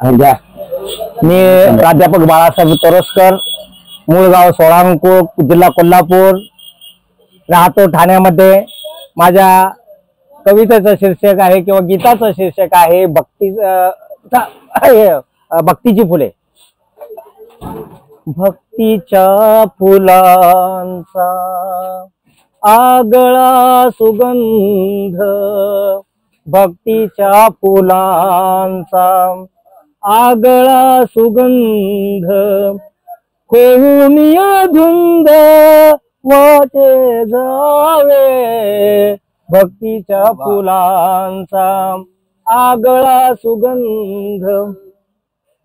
घ्या. मी प्राध्यापक बाळासाहेब तोरसकर, मूळ गाव सोळांकुळ, जिल्हा कोल्हापूर, राहतो ठाण्यामध्ये. माझ्या कवितेचं शीर्षक आहे किंवा गीताचं शीर्षक आहे भक्तीची फुले. भक्तीच्या फुलांचा आगळा सुगंध, भक्तीच्या फुलांचा आगळा सुगंध, होऊन धुंद वाटे जावे. भक्तीच्या फुलांचा आगळा सुगंध,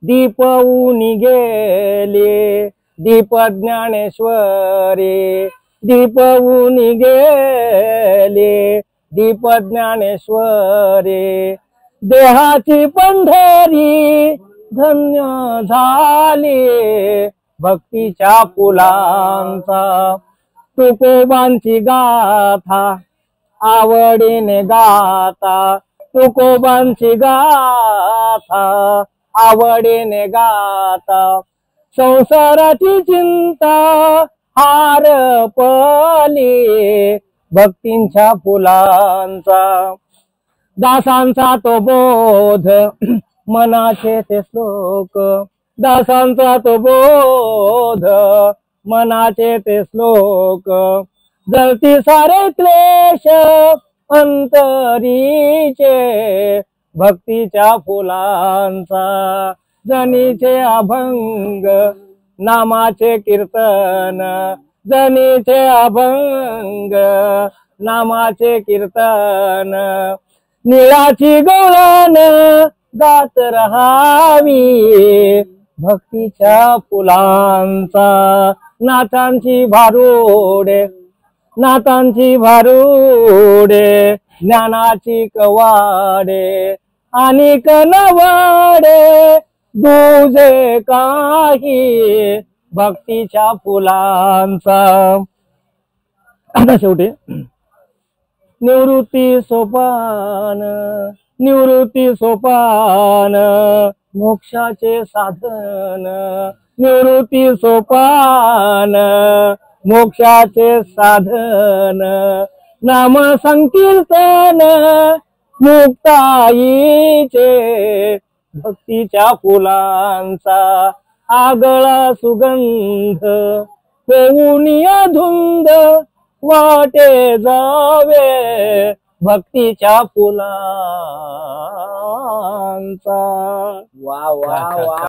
दीपवून गेले दीप ज्ञानेश्वरी, दीपवून गेले दीप ज्ञानेश्वरी. देहाची पंढरी धन्य झाली भक्तीच्या फुलांचा. तुकोबांची गाथा आवडीने गाता, तुकोबांची गाथा आवडीने गाता. संसाराची चिंता हारपली भक्तींच्या फुलांचा. दासांचा तो बोध मनाचे ते श्लोक, दासांचा तो बोध मनाचे ते श्लोक. जळती सारे क्लेश अंतरीचे भक्तीच्या फुलांचा. जनीचे अभंग नामाचे कीर्तन, जनीचे अभंग नामाचे कीर्तन. निळाची गवळण गात रहावी भक्तीच्या फुलांचा. नाथांची भारुडे, नाथांची भारुडे, ज्ञानाची कवाडे आणि कनवाडे दुजे काही भक्तीच्या फुलांचा. आता शेवटी निवृत्ती सोपान, निवृत्ती सोपान मोक्षाचे साधन, निवृत्ती सोपान मोक्षाचे साधन. नाम संकीर्तन मुक्ताईचे भक्तीच्या फुलांचा आगळा सुगंध, होऊन धुंद वाटे जावे भक्तीच्या फुलांचा. वा वा वा.